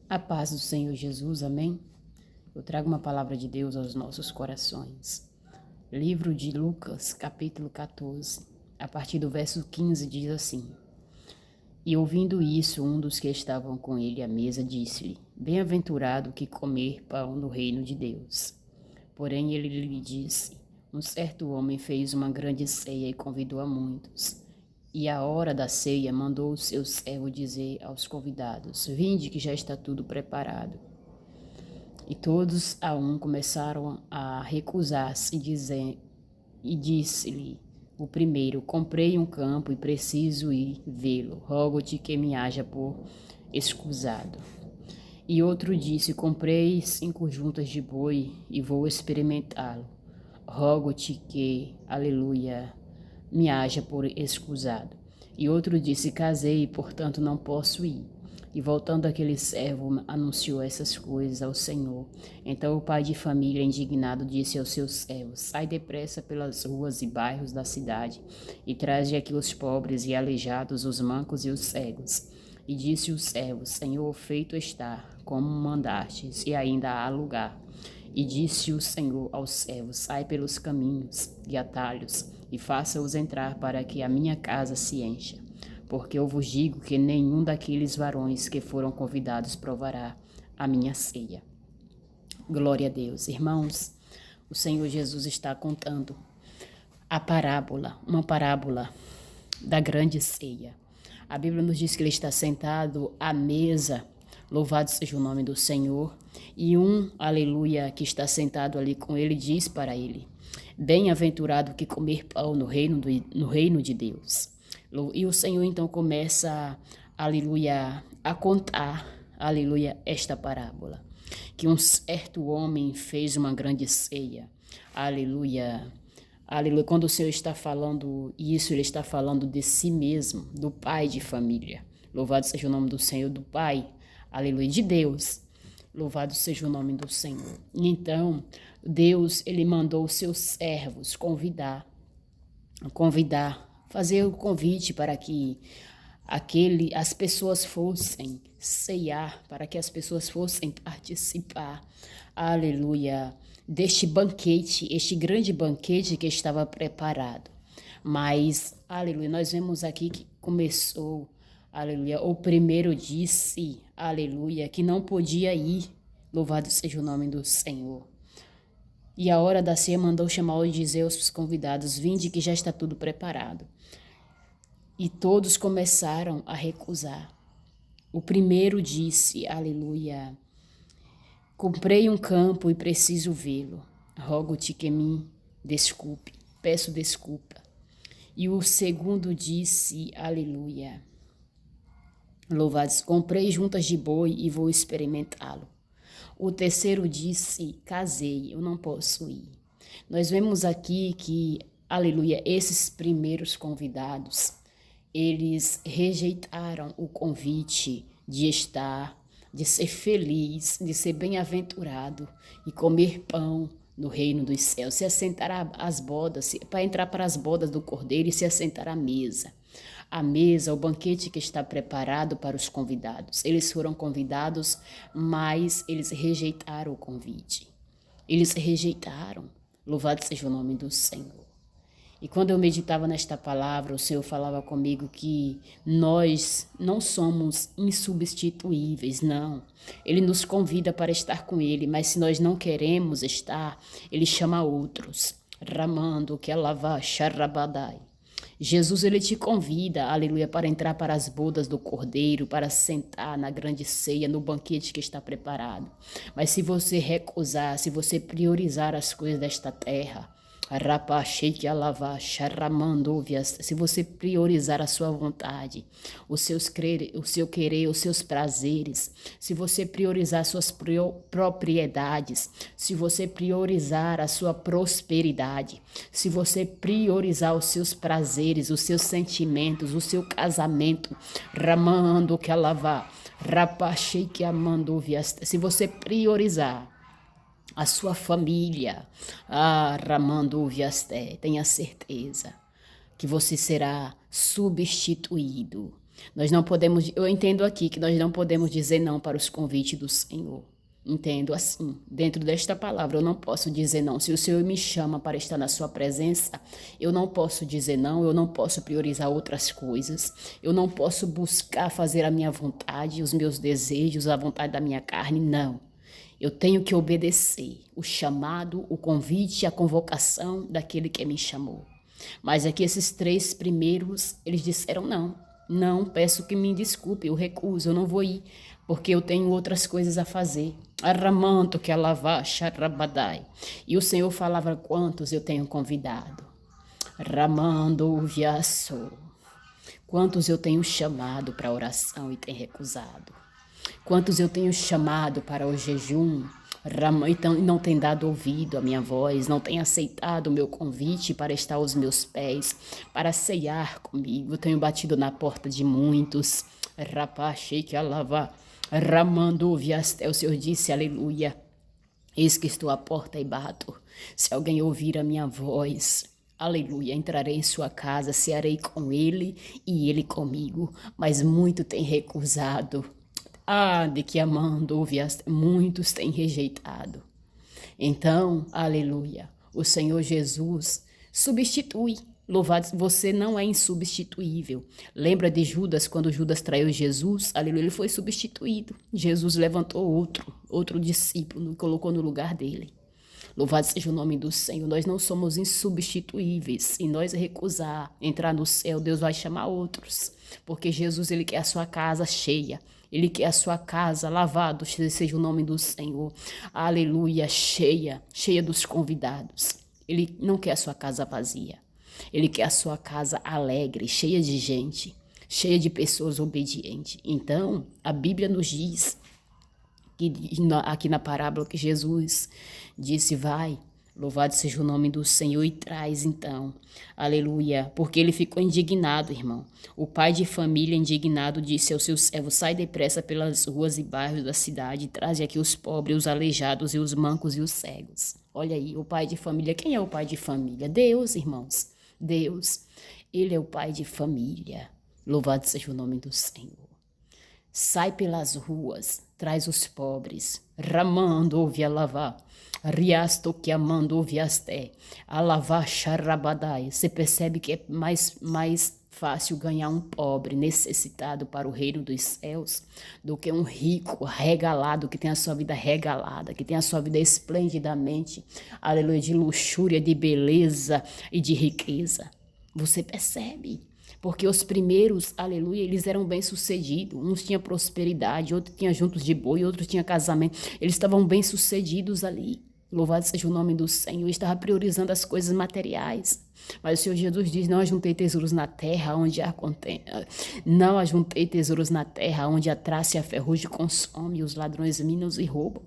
A paz do Senhor Jesus, amém? Eu trago uma palavra de Deus aos nossos corações. Livro de Lucas, capítulo 14, a partir do verso 15, diz assim: E ouvindo isso, um dos que estavam com ele à mesa disse-lhe: Bem-aventurado que comer pão no reino de Deus. Porém ele lhe disse: Um certo homem fez uma grande ceia e convidou a muitos. E à hora da ceia mandou o seu servo dizer aos convidados: Vinde, que já está tudo preparado. E todos a um começaram a recusar-se, e disse-lhe o primeiro: Comprei um campo e preciso ir vê-lo. Rogo-te que me haja por escusado. E outro disse: Comprei 5 juntas de boi e vou experimentá-lo. Rogo-te que, aleluia, me haja por escusado. E outro disse: Casei, portanto não posso ir. E voltando aquele servo, anunciou essas coisas ao Senhor. Então o pai de família, indignado, disse aos seus servos: Sai depressa pelas ruas e bairros da cidade, e traze aqui os pobres e aleijados, os mancos e os cegos. E disse o servo: Senhor, feito está, como mandastes, e ainda há lugar. E disse o Senhor ao servo: Sai pelos caminhos e atalhos, e faça-os entrar, para que a minha casa se encha. Porque eu vos digo que nenhum daqueles varões que foram convidados provará a minha ceia. Glória a Deus. Irmãos, o Senhor Jesus está contando uma parábola da grande ceia. A Bíblia nos diz que ele está sentado à mesa, louvado seja o nome do Senhor, e aleluia, que está sentado ali com ele, diz para ele: Bem-aventurado que comer pão no reino de Deus. E o Senhor então começa, aleluia, a contar, aleluia, esta parábola. Que um certo homem fez uma grande ceia, aleluia. Aleluia. Quando o Senhor está falando isso, ele está falando de si mesmo, do pai de família. Louvado seja o nome do Senhor, do pai, aleluia, de Deus. Louvado seja o nome do Senhor. E então, Deus, ele mandou os seus servos convidar, fazer o convite para que as pessoas fossem ceiar, para que as pessoas fossem participar, aleluia, deste banquete, este grande banquete que estava preparado. Mas, aleluia, nós vemos aqui que começou, aleluia, o primeiro disse, aleluia, que não podia ir, louvado seja o nome do Senhor. E a hora da ceia mandou chamar e dizer aos convidados: Vinde, que já está tudo preparado. E todos começaram a recusar. O primeiro disse, aleluia, comprei um campo e preciso vê-lo. Rogo-te que me desculpe, peço desculpa. E o segundo disse, aleluia, louvados, comprei juntas de boi e vou experimentá-lo. O terceiro disse, casei, eu não posso ir. Nós vemos aqui que, aleluia, esses primeiros convidados, eles rejeitaram o convite de estar, de ser feliz, de ser bem-aventurado e comer pão no reino dos céus, se assentar às bodas, para entrar para as bodas do Cordeiro e se assentar à mesa. A mesa, o banquete que está preparado para os convidados. Eles foram convidados, mas eles rejeitaram o convite. Eles rejeitaram. Louvado seja o nome do Senhor. E quando eu meditava nesta palavra, o Senhor falava comigo que nós não somos insubstituíveis, não. Ele nos convida para estar com Ele, mas se nós não queremos estar, Ele chama outros. Ramando que alava charabadai. Jesus, ele te convida, aleluia, para entrar para as bodas do Cordeiro, para sentar na grande ceia, no banquete que está preparado. Mas se você recusar, se você priorizar as coisas desta terra, se você priorizar a sua vontade, o seu querer, os seus prazeres, se você priorizar suas propriedades, se você priorizar a sua prosperidade, se você priorizar os seus prazeres, os seus sentimentos, o seu casamento, se você priorizar a sua família, tenha certeza que você será substituído. Nós não podemos, eu entendo aqui que nós não podemos dizer não para os convites do Senhor. Entendo assim, dentro desta palavra, eu não posso dizer não. Se o Senhor me chama para estar na sua presença, eu não posso dizer não, eu não posso priorizar outras coisas, eu não posso buscar fazer a minha vontade, os meus desejos, a vontade da minha carne, não. Eu tenho que obedecer o chamado, o convite, a convocação daquele que me chamou. Mas aqui esses 3 primeiros, eles disseram não. Não, peço que me desculpe, eu recuso, eu não vou ir, porque eu tenho outras coisas a fazer. Arramanto que alavar, charabadai. E o Senhor falava quantos eu tenho convidado. Ramando viaço. Quantos eu tenho chamado para oração e tem recusado. Quantos eu tenho chamado para o jejum, então não tem dado ouvido à minha voz, não tem aceitado o meu convite para estar aos meus pés, para ceiar comigo. Eu tenho batido na porta de muitos. Rapachei que alava, ramando viaste. O Senhor disse, aleluia. Eis que estou à porta e bato. Se alguém ouvir a minha voz, aleluia, entrarei em sua casa, cearei com ele e ele comigo. Mas muito tem recusado. De que amando ouvias, muitos têm rejeitado. Então, aleluia, o Senhor Jesus substitui. Louvado, você não é insubstituível. Lembra de Judas, quando Judas traiu Jesus? Aleluia, ele foi substituído. Jesus levantou outro discípulo e colocou no lugar dele. Louvado seja o nome do Senhor. Nós não somos insubstituíveis. Se nós recusar entrar no céu, Deus vai chamar outros. Porque Jesus, ele quer a sua casa cheia. Ele quer a sua casa lavada, seja o nome do Senhor. Aleluia, cheia dos convidados. Ele não quer a sua casa vazia. Ele quer a sua casa alegre, cheia de gente, cheia de pessoas obedientes. Então, a Bíblia nos diz, que aqui na parábola que Jesus disse, vai, louvado seja o nome do Senhor, e traz então, aleluia, porque ele ficou indignado, irmão. O pai de família indignado disse ao seu servo, sai depressa pelas ruas e bairros da cidade, e traze aqui os pobres, os aleijados e os mancos e os cegos. Olha aí, o pai de família, quem é o pai de família? Deus, irmãos, Deus, ele é o pai de família, louvado seja o nome do Senhor. Sai pelas ruas, traz os pobres, ramando ouve a lavar, riasto que amando ouve asté, a lavar charabadai. Você percebe que é mais fácil ganhar um pobre necessitado para o reino dos céus do que um rico regalado, que tem a sua vida regalada, que tem a sua vida esplendidamente, aleluia, de luxúria, de beleza e de riqueza. Você percebe? Porque os primeiros, aleluia, eles eram bem-sucedidos. Uns tinham prosperidade, outros tinham juntos de boi, outros tinham casamento. Eles estavam bem-sucedidos ali. Louvado seja o nome do Senhor. Estava priorizando as coisas materiais. Mas o Senhor Jesus diz, não ajuntei tesouros na terra, onde há não ajuntei tesouros na terra, onde a traça e a ferrugem consome, os ladrões minam e roubam.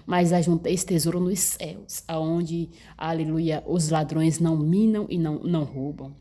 Mas ajuntei esse tesouro nos céus, aonde, aleluia, os ladrões não minam e não roubam.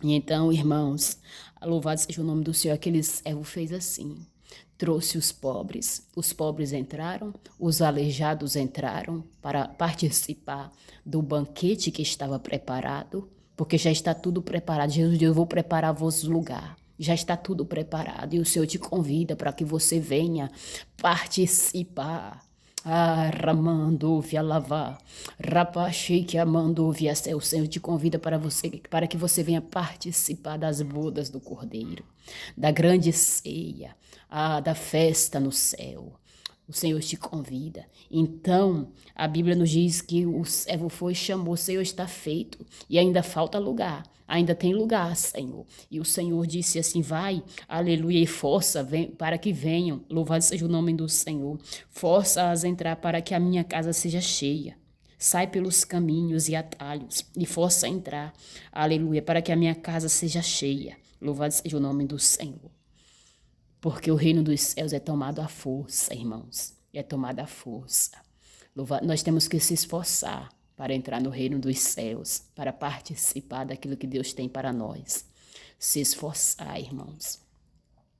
E então, irmãos, louvado seja o nome do Senhor, aquele servo fez assim, trouxe os pobres entraram, os aleijados entraram para participar do banquete que estava preparado, porque já está tudo preparado. Jesus disse, eu vou preparar-vos lugar. Já está tudo preparado e o Senhor te convida para que você venha participar. Ramando via lavar, rapachei que amando via céu. O Senhor te convida para que você venha participar das bodas do Cordeiro, da grande ceia, da festa no céu. O Senhor te convida. Então, a Bíblia nos diz que o servo foi e chamou, o Senhor está feito. E ainda falta lugar. Ainda tem lugar, Senhor. E o Senhor disse assim, vai, aleluia, e força para que venham. Louvado seja o nome do Senhor. Força-as entrar para que a minha casa seja cheia. Sai pelos caminhos e atalhos e força entrar. Aleluia, para que a minha casa seja cheia. Louvado seja o nome do Senhor. Porque o reino dos céus é tomado à força, irmãos. É tomado à força. Nós temos que se esforçar para entrar no reino dos céus, para participar daquilo que Deus tem para nós. Se esforçar, irmãos.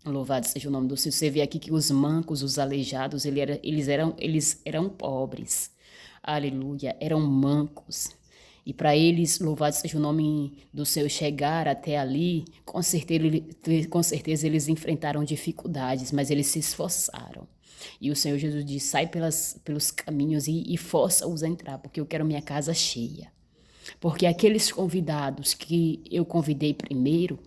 Louvado seja o nome do Senhor. Você vê aqui que os mancos, os aleijados, eles eram pobres. Aleluia, eram mancos. E para eles, louvado seja o nome do Senhor, chegar até ali, com certeza eles enfrentaram dificuldades, mas eles se esforçaram. E o Senhor Jesus diz, sai pelos caminhos e força-os a entrar, porque eu quero minha casa cheia. Porque aqueles convidados que eu convidei primeiro,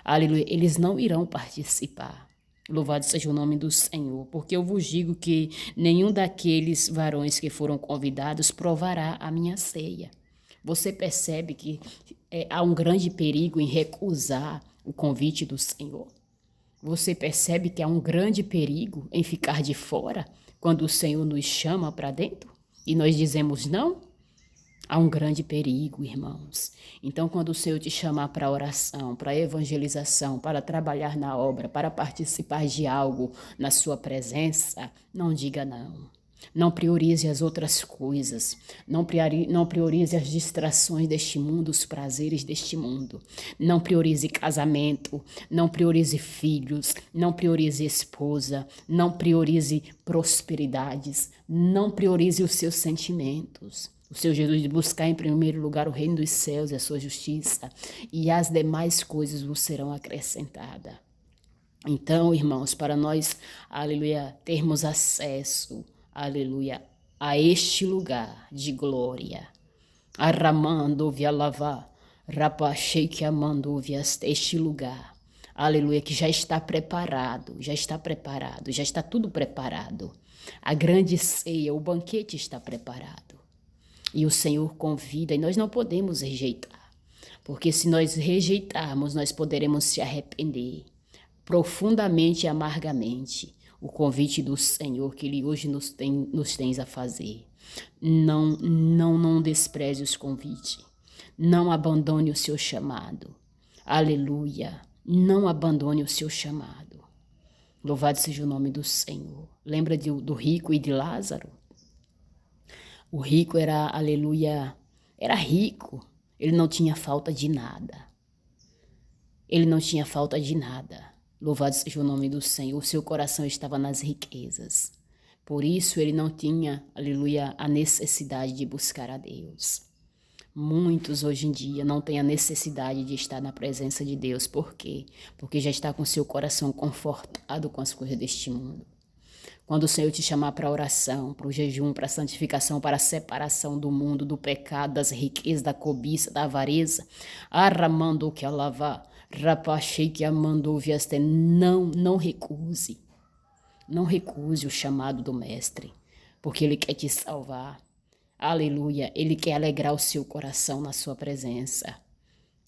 aleluia, eles não irão participar. Louvado seja o nome do Senhor, porque eu vos digo que nenhum daqueles varões que foram convidados provará a minha ceia. Você percebe que há um grande perigo em recusar o convite do Senhor? Você percebe que há um grande perigo em ficar de fora quando o Senhor nos chama para dentro e nós dizemos não? Há um grande perigo, irmãos. Então, quando o Senhor te chamar para oração, para evangelização, para trabalhar na obra, para participar de algo na sua presença, não diga não. Não priorize as outras coisas. Não priorize as distrações deste mundo, os prazeres deste mundo. Não priorize casamento. Não priorize filhos. Não priorize esposa. Não priorize prosperidades. Não priorize os seus sentimentos. O Senhor Jesus de buscar em primeiro lugar o reino dos céus e a sua justiça, e as demais coisas vos serão acrescentadas. Então, irmãos, para nós, aleluia, termos acesso, aleluia, a este lugar de glória, arramando via lavar, rapachei que amando este lugar, aleluia, que já está preparado, já está tudo preparado. A grande ceia, o banquete está preparado. E o Senhor convida, e nós não podemos rejeitar, porque se nós rejeitarmos, nós poderemos se arrepender profundamente e amargamente o convite do Senhor que Ele hoje nos tem a fazer. Não despreze os convites, não abandone o seu chamado, aleluia, não abandone o seu chamado. Louvado seja o nome do Senhor. Lembra do rico e de Lázaro? O rico era, aleluia, era rico. Ele não tinha falta de nada. Ele não tinha falta de nada. Louvado seja o nome do Senhor. O seu coração estava nas riquezas. Por isso ele não tinha, aleluia, a necessidade de buscar a Deus. Muitos hoje em dia não têm a necessidade de estar na presença de Deus. Por quê? Porque já está com seu coração confortado com as coisas deste mundo. Quando o Senhor te chamar para oração, para o jejum, para a santificação, para a separação do mundo, do pecado, das riquezas, da cobiça, da avareza, arramando que alavar, rapachei que amando viaste, não recuse. Não recuse o chamado do Mestre, porque Ele quer te salvar. Aleluia, Ele quer alegrar o seu coração na sua presença.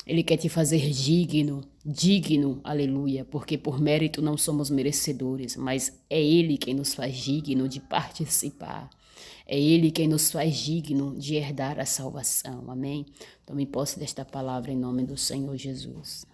Ele quer te fazer digno, aleluia, porque por mérito não somos merecedores, mas é Ele quem nos faz digno de participar. É Ele quem nos faz digno de herdar a salvação, amém? Tome posse desta palavra em nome do Senhor Jesus.